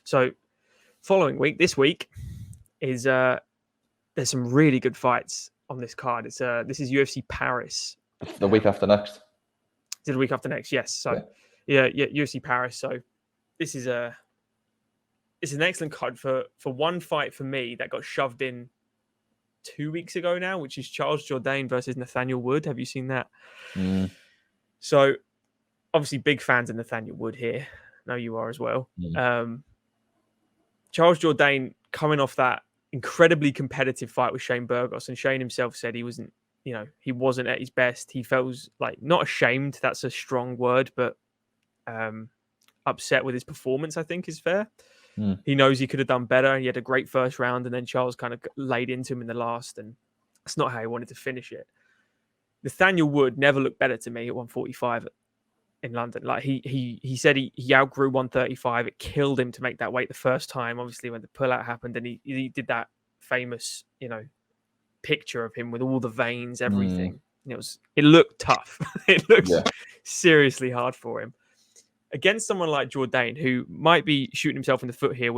So following week, this week is there's some really good fights on this card. It's this is UFC Paris. The week after next. Is it the week after next? Yes. So yeah, UFC Paris. So this is it's an excellent card for one fight for me that got shoved in 2 weeks ago now, which is Charles Jourdain versus Nathaniel Wood. Have you seen that? So obviously big fans of Nathaniel Wood here. No, you are as well. Charles Jourdain coming off that incredibly competitive fight with Shane Burgos, and Shane himself said he wasn't at his best. He felt like not ashamed. That's a strong word, but upset with his performance, I think is fair. He knows he could have done better. He had a great first round, and then Charles kind of laid into him in the last, and that's not how he wanted to finish it. Nathaniel Wood never looked better to me at 145 in London. Like he said he outgrew 135. It killed him to make that weight the first time, obviously, when the pullout happened, and he did that famous, picture of him with all the veins, everything. It looked tough. It looks seriously hard for him. Against someone like Jourdain, who might be shooting himself in the foot here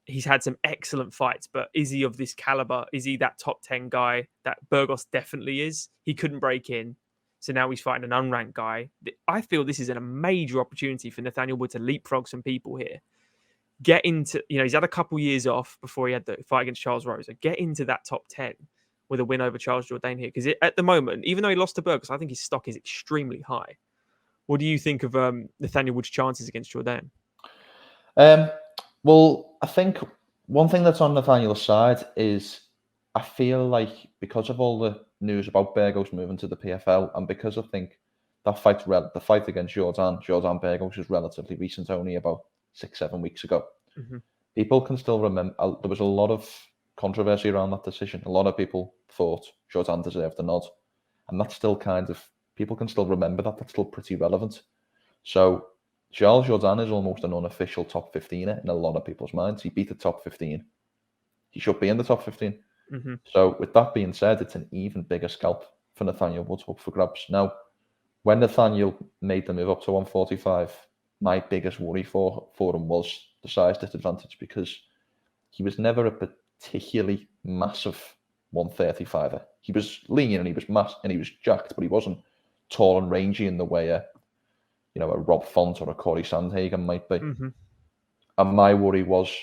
he's had some excellent fights, but is he of this caliber? Is he that top 10 guy that Burgos definitely is? He couldn't break in. So now he's fighting an unranked guy. I feel this is a major opportunity for Nathaniel Wood to leapfrog some people here. Get into, he's had a couple years off before he had the fight against Charles Rosa. Get into that top 10 with a win over Charles Jourdain here. Because at the moment, even though he lost to Burgos, I think his stock is extremely high. What do you think of Nathaniel Wood's chances against Jourdain? Well, I think one thing that's on Nathaniel's side is I feel like because of all the news about Burgos moving to the PFL, and because I think that the fight against Jourdain Burgos is relatively recent, only about 6-7 weeks ago. People can still remember there was a lot of controversy around that decision. A lot of people thought Jourdain deserved the nod, and that's still people can still remember that. That's still pretty relevant. So Charles Jourdain is almost an unofficial top 15er in a lot of people's minds. He beat the top 15. He should be in the top 15. So with that being said, it's an even bigger scalp for Nathaniel Wood up for grabs. Now, when Nathaniel made the move up to 145, my biggest worry for him was the size disadvantage, because he was never a particularly massive 135er. He was lean and he was mass and he was jacked, but he wasn't tall and rangy in the way a Rob Font or a Corey Sandhagen might be. And my worry was,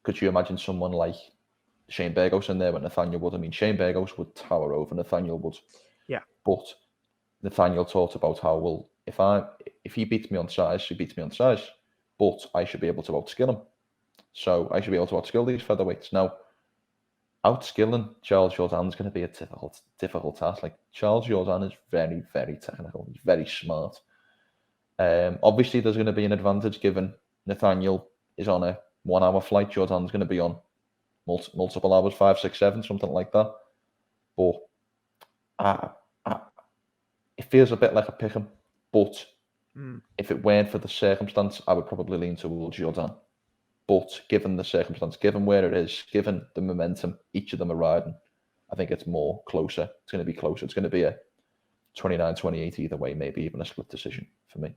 could you imagine someone like Shane Burgos in there with Nathaniel Wood? I mean, Shane Burgos would tower over Nathaniel Wood. Yeah. But Nathaniel talked about how, well, if he beats me on size, he beats me on size, but I should be able to outskill him. So I should be able to outskill these featherweights. Now, outskilling Charles Jourdain is going to be a difficult task. Like, Charles Jourdain is very, very technical. He's very smart. Obviously, there's going to be an advantage given Nathaniel is on a 1 hour flight. Jourdain's going to be on multiple hours, 5, 6, 7, something like that. But it feels a bit like a pick 'em. But if it weren't for the circumstance, I would probably lean towards Jourdain. But given the circumstance, given where it is, given the momentum each of them are riding, I think it's more closer. It's going to be closer. It's going to be a 29-28 either way, maybe even a split decision for me.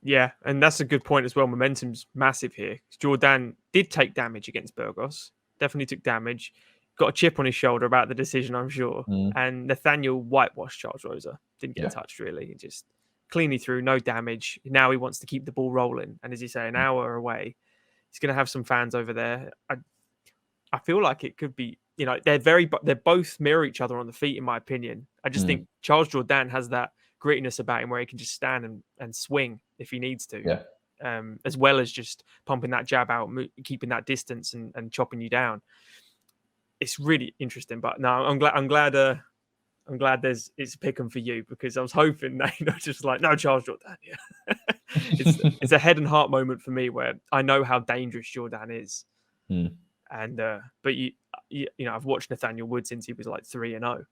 Yeah, and that's a good point as well. Momentum's massive here. Jourdain did take damage against Burgos. Definitely took damage. Got a chip on his shoulder about the decision, I'm sure. And Nathaniel whitewashed Charles Rosa. Didn't get touched, really. He just cleanly through, no damage. Now he wants to keep the ball rolling. And as you say, an hour away, he's going to have some fans over there. I feel like it could be, they're both mirror each other on the feet, in my opinion. I just think Charles Jourdain has that grittiness about him where he can just stand and swing if he needs to, as well as just pumping that jab out, keeping that distance and chopping you down. It's really interesting, but no, I'm glad it's a pick 'em for you, because I was hoping that just like, no, Charles Jourdain. Yeah. it's a head and heart moment for me where I know how dangerous Jourdain is, and but I've watched Nathaniel Wood since he was like 3-0,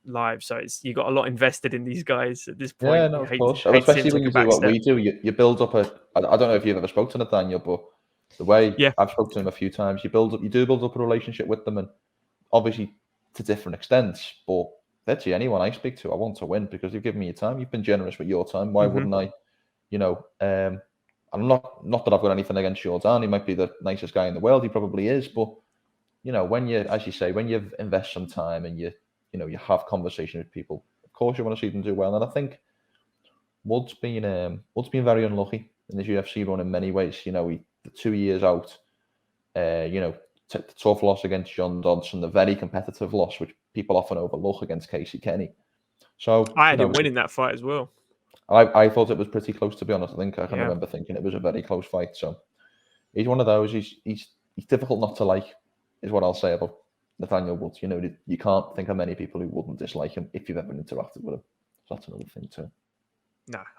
live, so you got a lot invested in these guys at this point. Yeah, no, of course. Especially when you do what we do, you build up I don't know if you've ever spoke to Nathaniel, but the way I've spoken to him a few times, you do build up a relationship with them, and obviously to different extents, but literally anyone I speak to, I want to win because you've given me your time. You've been generous with your time. Why wouldn't I, I'm not that I've got anything against Jourdain. He might be the nicest guy in the world. He probably is. But, you know, when you, as you say, when you invest some time and you have conversation with people, of course you want to see them do well. And I think Wood's been very unlucky in his UFC run in many ways. You know, the 2 years out, you know, the tough loss against John Dodson, the very competitive loss, which people often overlook against Casey Kenny. So I had him winning that fight as well. I thought it was pretty close, to be honest. I can remember thinking it was a very close fight. So he's one of those. He's difficult not to like, is what I'll say about Nathaniel Wood. You know, you can't think of many people who wouldn't dislike him if you've ever interacted with him. So that's another thing too. No,